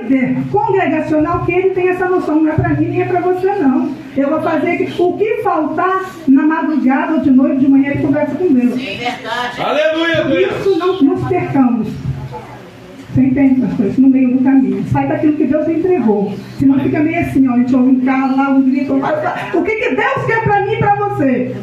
líder congregacional que ele tem essa noção, não é para mim nem é para você não. Eu vou fazer o que faltar na madrugada ou de noite, de manhã, ele conversa com Deus. Sim, verdade. Aleluia, Por Deus. isso não nos percamos. Você entende, pastor? No meio do caminho. Sai daquilo que Deus entregou. Senão fica meio assim, ó, a gente ouve um carro lá, um grito. O que Deus quer para mim e para você?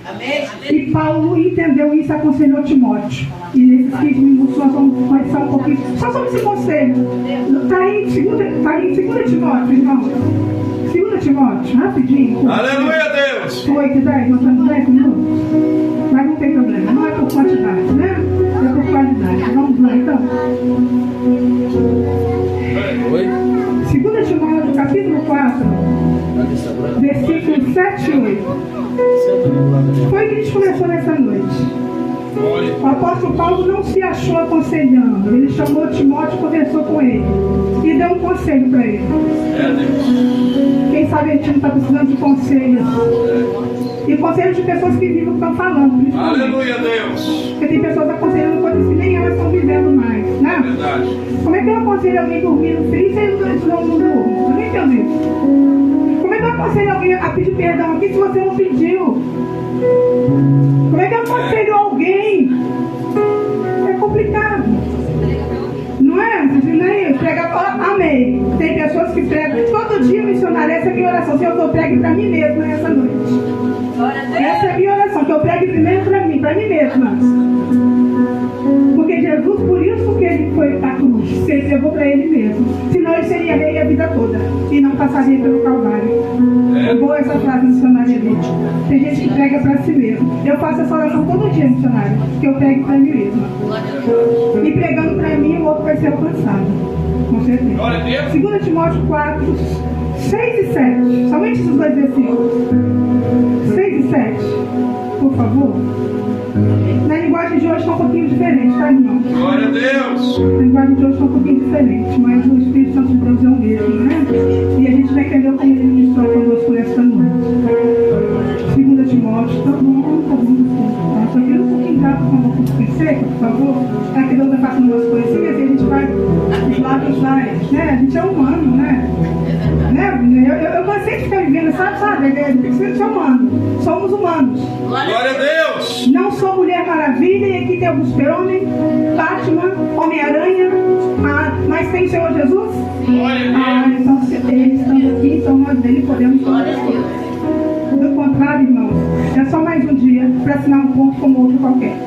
Amém. E Paulo entendeu isso e aconselhou Timóteo. E nesses 15 minutos nós vamos conversar um pouquinho só sobre esse conselho. Está aí em 2 Timóteo, irmão. 2 Timóteo, rapidinho. Aleluia, Deus. 8 e 10, nós estamos 10 minutos. Mas não tem problema, não é por quantidade, né? É por qualidade. Vamos lá então. 2 Timóteo, capítulo 4, versículos 7 e 8. Foi o que a gente começou nessa noite. O apóstolo Paulo não se achou aconselhando. Ele chamou Timóteo e conversou com ele. E deu um conselho para ele. Quem sabe a gente não está precisando de conselhos. E conselhos de pessoas que vivem o que estão falando. Aleluia, Deus. Porque tem pessoas aconselhando coisas que nem elas estão vivendo mais. Né? Verdade. Como é que eu aconselho alguém dormindo triste e eles não dormem? Eu nem entendo isso. Como é que eu aconselho alguém a pedir perdão aqui se você não pediu? Como é que eu aconselho alguém? É complicado. Não é? Nem prega a palavra, amém. Tem pessoas que pregam. Todo dia missionária, essa é a minha oração. Senhor, que eu pregue para mim mesma nessa noite. Essa é a minha oração, que eu pregue primeiro para mim mesma. Porque Jesus, por isso que ele foi à cruz, se ele levou para ele mesmo. Senão ele seria rei a vida toda e não passaria pelo Calvário. É boa essa frase missionária ali. Tem gente que prega para si mesmo. Eu faço essa oração todo dia, missionário, que eu prego para mim mesma. E pregando para mim, o outro vai ser alcançado. Com certeza. 2 Timóteo 4, 6 e 7. Somente esses dois versículos. 6 e 7. Por favor. Na linguagem de hoje está um pouquinho diferente, tá, irmão? Glória a Deus. A linguagem de hoje está um pouquinho diferente, mas o Espírito Santo de Deus é o mesmo, né? E a gente vai entender como ele ministrou conosco nesta noite. 2 Timóteo, tá bom. Só que um pouquinho rápido, com a boca seca, por favor. É que Deus vai passando umas coisinhas e a gente vai, os lábios vai, né? A gente é humano, né? Eu cansei de ficar vivendo, sabe? Tem que ser humano. Somos humanos. Glória a Deus. Não sou Mulher Maravilha e aqui tem o Super-Homem, Batman, Homem-Aranha, mas tem o Senhor Jesus? Então eles estão aqui, então nós dele podemos falar as coisas. Do contrário, irmãos, é só mais um dia para assinar um ponto como outro qualquer.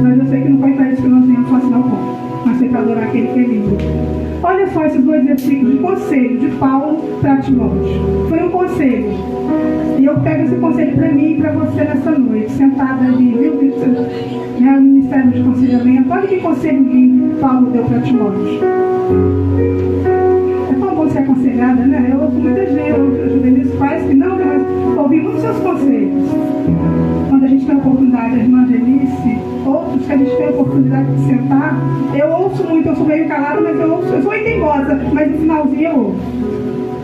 Mas eu sei que não foi para isso que nós viemos para assinar um ponto, mas foi para adorar aquele que é lindo. Olha só esses dois versículos de conselho de Paulo para Timóteo. Foi um conselho. E eu pego esse conselho para mim e para você nessa noite, sentada ali, viu? No Ministério de Aconselhamento. Olha que conselho lindo Paulo deu para Timóteo. É tão bom ser aconselhada, né? Eu ouço muita gente, eu juvenis pais que não, mas ouvi muitos seus conselhos. Quando a gente tem a oportunidade, a irmã Genice, outros que a gente tem a oportunidade de sentar, eu ouço muito, eu sou meio calada, mas eu sou meio teimosa, mas no finalzinho eu ouço.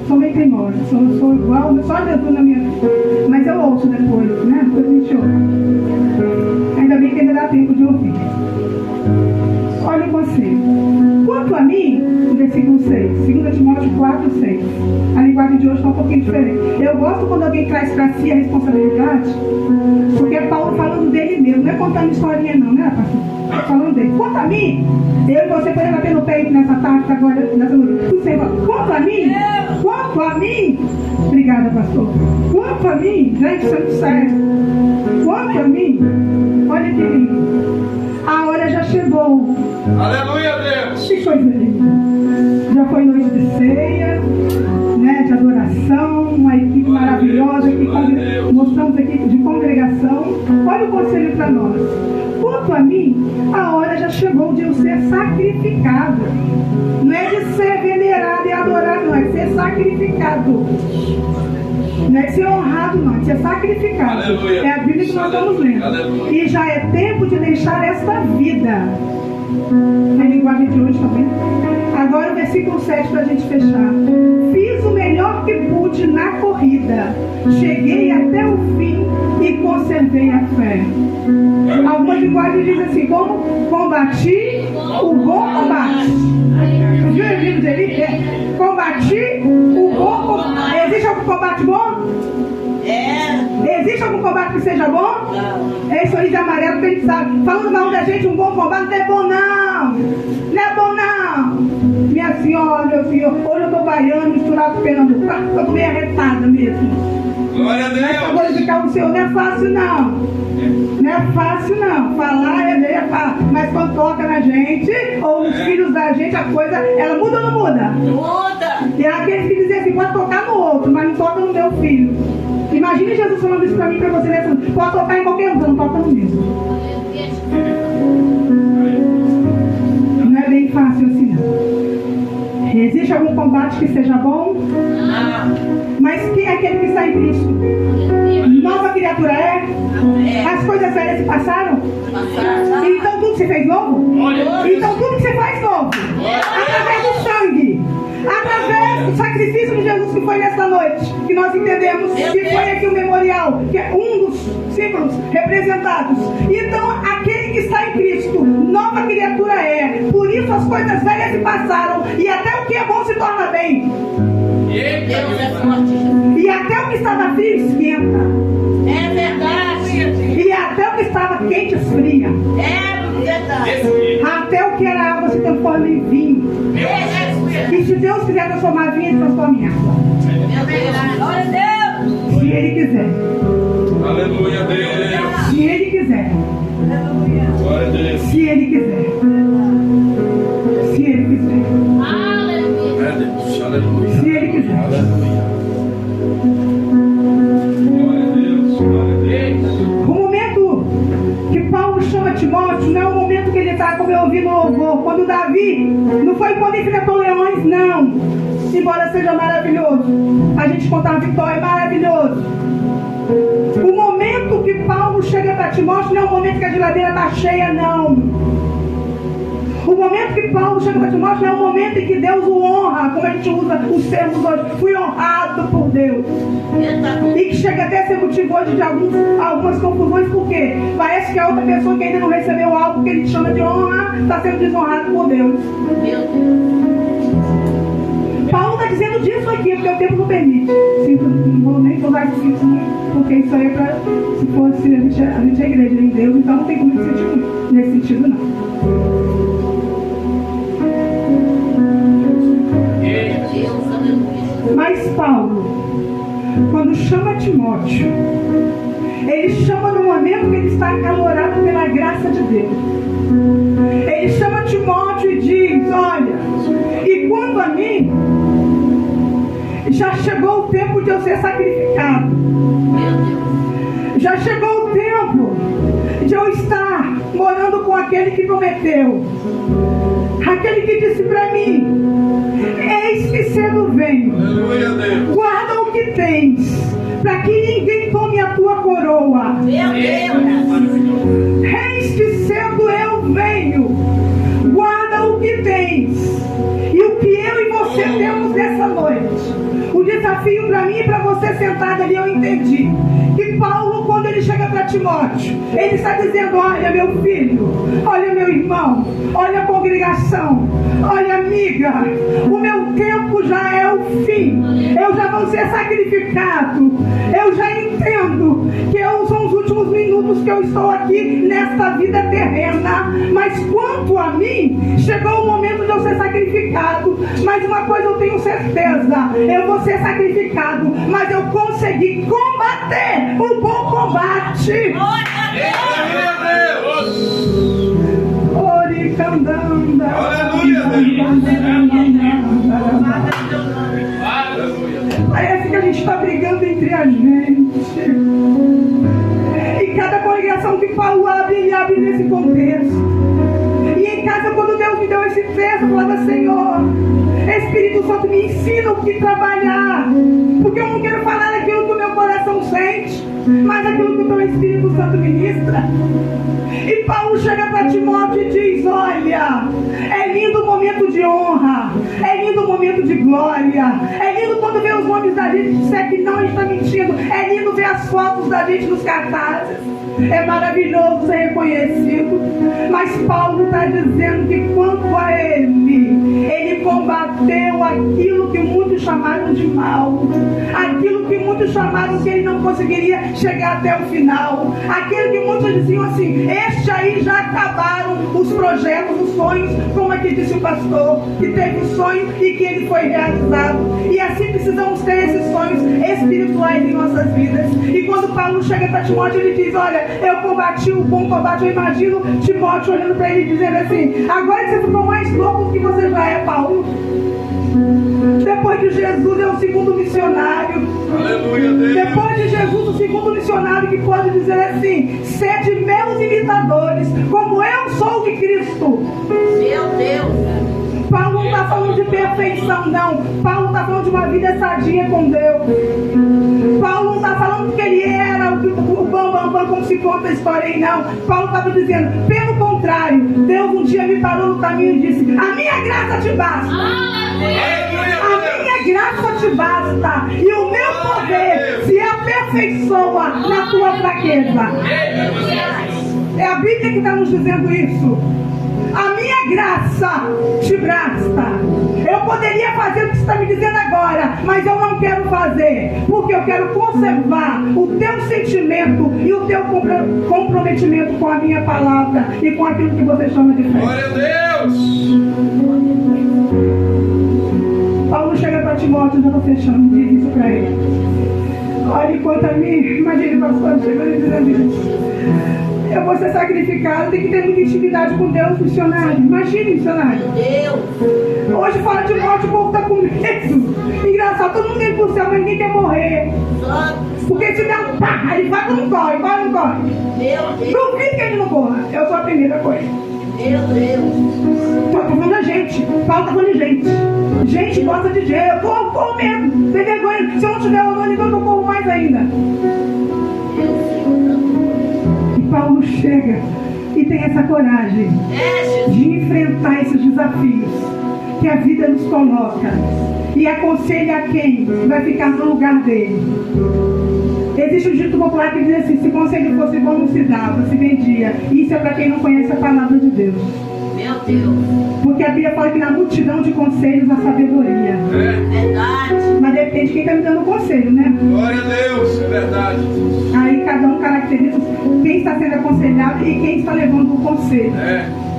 Sou meio teimosa, sou igual, só Jesus na minha vida. Mas eu ouço depois, né? Depois a gente ouve. Ainda bem que ainda dá tempo de ouvir. Olha o conselho. Quanto a mim, no versículo 6, 2 Timóteo 4, 6. A linguagem de hoje está um pouquinho diferente. Eu gosto quando alguém traz para si a responsabilidade, porque é Paulo falando dele mesmo, não é contando historinha não, né, pastor? É falando dele. Quanto a mim, eu e você podemos bater no peito nessa tarde, agora, nessa noite. Quanto a mim, obrigada, pastor. Quanto a mim, gente, isso é muito sério. Quanto a mim, olha que lindo. A hora já chegou. Aleluia, Deus. Que coisa linda. Já foi noite de ceia, né, de adoração, uma equipe maravilhosa que mostramos aqui de congregação. Olha o conselho para nós. Quanto a mim, a hora já chegou de eu ser sacrificado. Não é de ser venerado e adorado, não, é de ser sacrificado. Não é de ser honrado, não, é de ser sacrificado. Aleluia. É a Bíblia que nós estamos lendo. Aleluia. E já é tempo de deixar esta vida. Na linguagem de hoje também. Agora o versículo 7 para a gente fechar. Fiz o melhor que pude na corrida. Cheguei até o fim e conservei a fé. Algumas linguagens dizem assim, como combati o bom combate. Você viu o livro dele? combate bom? Existe algum combate que seja bom? É sorriso amarelo que a gente sabe. Falando mal da gente, um bom combate não é bom não. Não é bom não. Minha senhora, meu senhor, hoje eu estou baiano, misturado com Pernambuco. Eu tô meio arretada mesmo. Glória a Mas pra Deus. glorificar o Senhor não é fácil não. Não é fácil não. Falar é fácil. Mas quando toca na gente, ou nos filhos da gente, a coisa, ela muda ou não muda? Muda. E há aqueles que dizem assim, pode tocar no outro, mas não toca no meu filho. Imagine Jesus falando isso pra mim, pra você, né? Pode tocar em qualquer um, não toca no mesmo. Não é bem fácil assim não. Existe algum combate que seja bom? Mas quem é aquele que está em Cristo? Nova criatura é? As coisas velhas se passaram? Então tudo se fez novo? Então tudo que você faz novo. Através do sangue. Através do sacrifício de Jesus que foi nesta noite. Que nós entendemos que foi aqui o memorial. Que é um dos símbolos representados. Então aquele que está em Cristo, nova criatura é. Por isso as coisas velhas se passaram. E até o que é bom se torna bem. Deus é forte, Jesus. E até o que estava frio esquenta. É verdade. E até o que estava quente esfria. É verdade. Até o que era água se transforma em vinho. E se Deus quiser transformar vinho, ele transforma em água. Meu Deus. Glória a Deus. Se ele quiser. Aleluia, Deus. Se ele quiser. Glória a Deus. Se ele quiser. Se ele quiser. Aleluia. É Deus. Aleluia. Se ele quiser. Aleluia. Glória a Deus. Glória a Deus. O momento que Paulo chama Timóteo não é o momento que ele está, como eu ouvi no louvor. Quando Davi, não foi quando enfrentou leões, não. Embora seja maravilhoso. A gente contar a vitória é maravilhoso. O momento que Paulo chega para Timóteo não é o momento que a geladeira está cheia, não. O momento que Paulo chega para Timóteo não é o momento em que Deus o honra, como a gente usa os termos hoje. Fui honrado por Deus. E que chega até a ser motivo hoje de algumas confusões, porque parece que a outra pessoa que ainda não recebeu algo que ele chama de honra está sendo desonrado por Deus. Paulo está dizendo disso aqui, porque o tempo não permite. Não vou nem usar isso, porque isso aí é para. Se fosse a gente é igreja em Deus, então não tem como discutir nesse sentido, não. Mas Paulo, quando chama Timóteo, ele chama no momento que ele está acalorado pela graça de Deus. Ele chama Timóteo e diz: olha, e quanto a mim, já chegou o tempo de eu ser sacrificado. Já chegou o tempo de eu estar morando com aquele que prometeu. Aquele que disse para mim: eis que cedo venho. Aleluia, Deus. Guarda o que tens, para que ninguém tome a tua coroa. Eis que cedo eu venho. Guarda o que tens. E o que eu e você temos nessa noite. O desafio para mim e para você sentado ali, eu entendi. Que Paulo, quando ele chega para Timóteo, ele está dizendo: olha, meu filho, olha, meu irmão, olha a congregação, olha, amiga, o meu tempo já é o fim. Eu já vou ser sacrificado. Eu já entendo que são os últimos minutos que eu estou aqui nesta vida terrena. Mas quanto a mim, chegou o momento de eu ser sacrificado. Mas uma coisa eu tenho certeza: eu vou ser sacrificado, mas eu consegui combater o bom combate. Glória a Deus. Oricandanda. Aleluia, Deus. Parece que a gente está brigando entre a gente. E cada congregação que Paulo abre, ele abre nesse contexto. E em casa, quando Deus me deu esse texto, eu falava: Senhor, Espírito Santo, me ensina o que trabalhar. Porque eu não quero falar aquilo que o meu coração sente, mas aquilo que o teu Espírito Santo ministra. E Paulo chega para Timóteo e diz: olha, é lindo o momento de honra, é lindo o momento de glória, é lindo quando vê os nomes da gente e disser que não, a gente está mentindo, é lindo ver as fotos da gente nos cartazes, é maravilhoso ser reconhecido. Mas Paulo está dizendo que quanto a ele combateu aquilo que muitos chamaram de mal, aquilo que muitos chamaram que ele não conseguiria chegar até o final, aquilo que muitos diziam assim: este aí já acabaram os projetos, os sonhos, como aqui disse o pastor, que teve um sonho e que ele foi realizado. E assim precisamos ter esses sonhos espirituais em nossas vidas. E quando Paulo chega para Timóteo, ele diz: olha, eu combati o bom combate. Eu imagino Timóteo olhando para ele e dizendo assim: agora que você ficou mais louco do que você já é, Paulo. Depois de Jesus é o segundo missionário. Aleluia, Deus. Depois de Jesus, o segundo missionário que pode dizer assim: sede meus imitadores, como eu sou de Cristo. Meu Deus. Paulo não está falando de perfeição, não. Paulo está falando de uma vida sadia com Deus. Paulo não está falando que ele era o bam, como se conta a história aí, não. Paulo estava dizendo, pelo contrário, Deus um dia me parou no caminho e disse: a minha graça te basta. A minha graça te basta. E o meu poder se aperfeiçoa na tua fraqueza. É a Bíblia que está nos dizendo isso. A minha graça te basta. Eu poderia fazer o que você está me dizendo agora, mas eu não quero fazer, porque eu quero conservar o teu sentimento e o teu comprometimento com a minha palavra e com aquilo que você chama de fé. Glória a Deus. Paulo chega para Timóteo, já estou fechando, diz isso para ele: olha, quanto a mim, imagine o pastor chegando e dizendo isso: eu vou ser sacrificado, tem que ter muita intimidade com Deus, missionário. Imagine, missionário. Deus. Hoje fala de morte, o povo está com medo. Engraçado, todo mundo quer ir pro céu, mas ninguém quer morrer. Porque se der um pá, ele vai ou não corre, vai ou não corre. Duvido que ele não corra. Eu sou a primeira coisa. Meu Deus. Tô falando da gente. Paulo tá falando de gente. Gente gosta de dinheiro. Eu corro mesmo. Tem vergonha. Se eu não tiver orando, então eu corro mais ainda. Paulo chega e tem essa coragem de enfrentar esses desafios que a vida nos coloca e aconselha a quem vai ficar no lugar dele. Existe um dito popular que diz assim: se conselho fosse bom, não se dava, se vendia. Isso é para quem não conhece a palavra de Deus. Meu Deus. Porque a Bíblia fala que na multidão de conselhos há sabedoria. Verdade. Mas depende de quem está me dando conselho, né? Glória a Deus, é verdade. Aí cada um caracteriza quem está sendo aconselhado e quem está levando o conselho.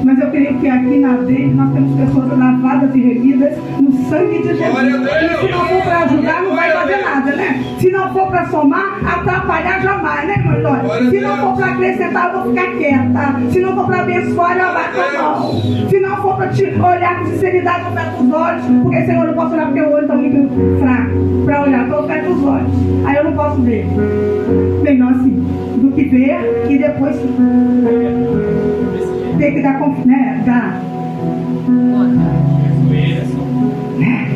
Mas eu creio que aqui na dele nós temos pessoas lavadas e remidas no sangue de Jesus. Glória a Deus. E se não for para ajudar, não vai fazer nada, né? Se não for para somar, atrapalhar jamais, né, irmão? Glória a Se não for para acrescentar, eu vou ficar quieta. Se não for para abençoar, eu abaixo a mão. Se não for para te olhar com sinceridade, eu fecho os olhos. Porque, Senhor, eu não posso olhar porque o olho está muito fraco para olhar. Então eu fecho os olhos. Aí eu não posso ver. Melhor assim, do que ver e depois ter que dar confiança, né?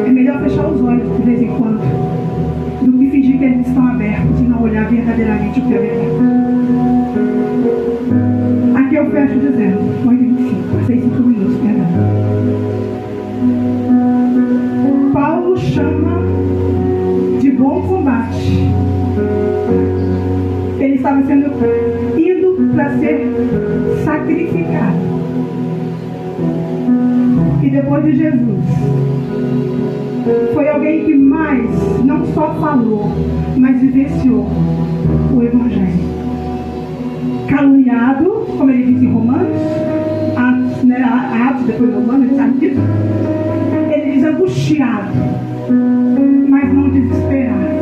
É melhor fechar os olhos de vez em quando do que fingir que eles estão abertos e não olhar verdadeiramente o que é verdade. Aqui eu fecho dizendo: 8h25, passei 5 minutos, perdão. Paulo chama de bom combate. Ele estava indo para ser sacrificado. E depois de Jesus, foi alguém que mais não só falou, mas vivenciou o Evangelho. Caluniado, como ele diz em Romanos, Atos, né? Atos depois Romanos, ele sabe disso. Ele diz angustiado, mas não desesperado.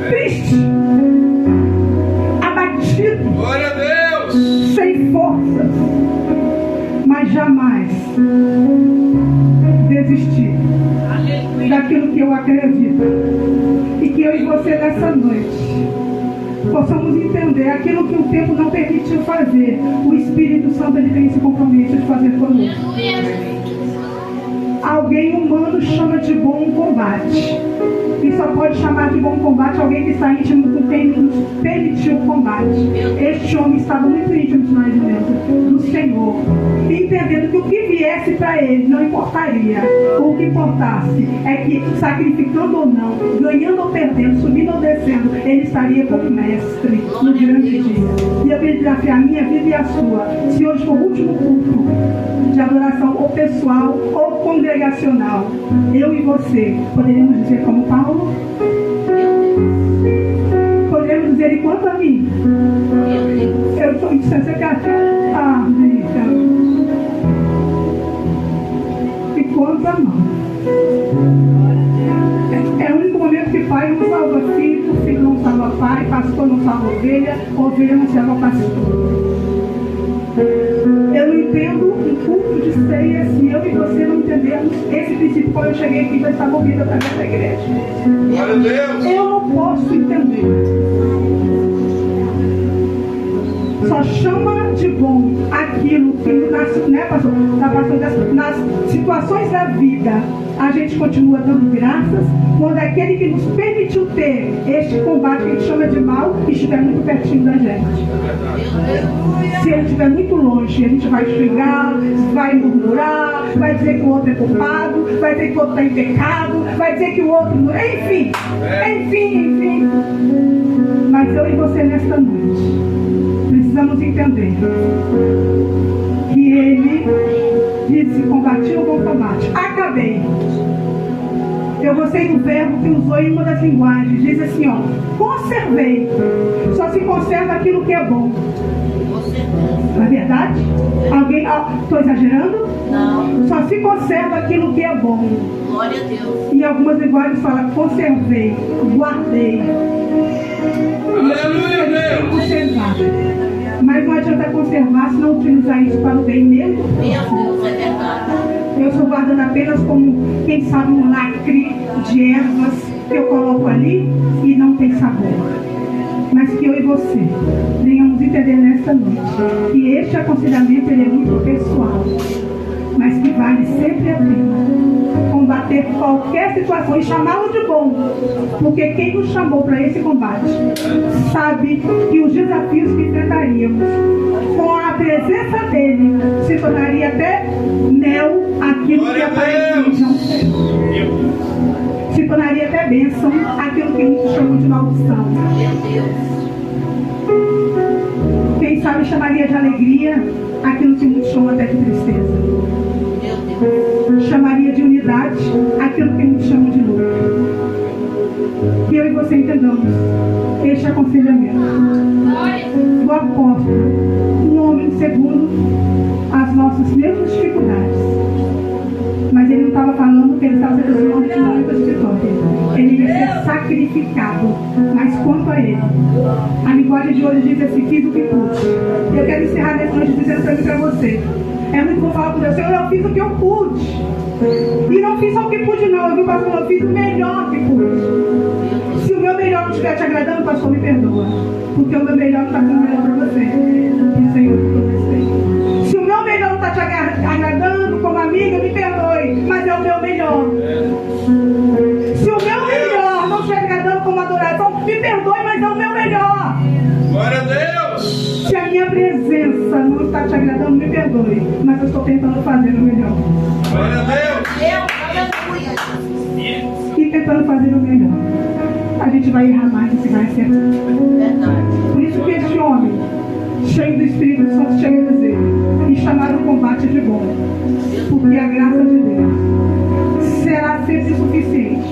Triste, abatido, Glória a Deus. sem forças, mas jamais desistir daquilo que eu acredito. E que eu e você nessa noite possamos entender aquilo que o tempo não permitiu fazer. O Espírito Santo ele tem esse compromisso de fazer conosco. Alguém humano chama de bom combate. E só pode chamar de bom combate alguém que está íntimo com quem nos permitiu o combate. Este homem estava muito íntimo de nós mesmos, do Senhor, entendendo que o que viesse para ele não importaria. O que importasse é que, sacrificando ou não, ganhando ou perdendo, subindo ou descendo, ele estaria como mestre no grande dia. E eu queria desafiar a minha vida e a sua. Se hoje for o último culto de adoração, ou pessoal ou congregacional, eu e você poderíamos dizer como Paulo? Poderíamos dizer enquanto a mim? Eu estou em distância aqui. Ah, enquanto a mão. É o único momento que pai não salva filho, filho não salva pai, pastor não salva ovelha, ovelha não salva pastor. Eu não entendo um culto de ceia se eu e você não entendermos esse princípio. Quando eu cheguei aqui, já estava ouvindo através da igreja. Glória a Deus. Eu não posso entender. Só chama de bom aquilo que nas situações da vida a gente continua dando graças, quando aquele que nos permitiu ter este combate que a gente chama de mal estiver muito pertinho da gente. Se ele estiver muito longe, a gente vai xingar, vai murmurar, vai dizer que o outro é culpado, vai dizer que o outro está em pecado, vai dizer que o outro não... Enfim. Mas eu e você nesta noite precisamos entender que ele disse: combati o bom combate, acabei. Eu gostei do verbo que usou em uma das linguagens. Diz assim, ó: conservei. Só se conserva aquilo que é bom. Não é verdade? Alguém... Estou exagerando? Não. Só se conserva aquilo que é bom. Glória a Deus. Em algumas linguagens fala: conservei, guardei. Aleluia, Deus. Conservar. Mas não adianta conservar se não utilizar isso para o bem mesmo. Meu Deus, é verdade. Eu estou guardando apenas como, quem sabe, um lacre de ervas que eu coloco ali e não tem sabor. Mas que eu e você venhamos entender nesta noite que este aconselhamento ele é muito pessoal, mas que vale sempre a pena combater qualquer situação e chamá-lo de bom, porque quem nos chamou para esse combate sabe que os desafios que enfrentaríamos com a presença dele se tornaria até mel aquilo que aparentemente não serve. Se tornaria até bênção aquilo que muitos chamam de maldição. Meu Deus. Quem sabe chamaria de alegria aquilo que muitos chamam até de tristeza. Meu Deus. Chamaria de unidade aquilo que muitos chamam de luta. Que eu e você entendamos este aconselhamento do apóstolo, um homem segundo as nossas mesmas dificuldades. Mas ele não estava falando que ele estava sendo um homem de muitas vitórias. Ele ia ser sacrificado. Mas quanto a ele, a linguagem de hoje diz assim: fiz o que pude. Eu quero encerrar nessa noite dizendo para mim e para você: é muito bom falar com Deus: Senhor, eu fiz o que eu pude. E não fiz só o que pude, não. Eu vi o pastor, eu fiz o melhor que pude. Se o meu melhor não estiver te agradando, pastor, me perdoa. Porque o meu melhor não está sendo melhor para você. E o Senhor, se o meu melhor não está te agradando como amiga, me perdoe. Mas é o meu melhor. Se o meu melhor não estiver agradando como adoração, me perdoe, mas é o meu melhor. Glória a Deus. Se a minha presença não está te agradando, me perdoe. Mas eu estou tentando fazer o melhor. Glória a Deus. Aleluia. E tentando fazer o melhor, a gente vai errar mais do que vai acertar. Verdade. Por isso que este homem, cheio do Espírito Santo, chega a dizer: e chamaram o combate de bom, porque a graça de Deus será sempre suficiente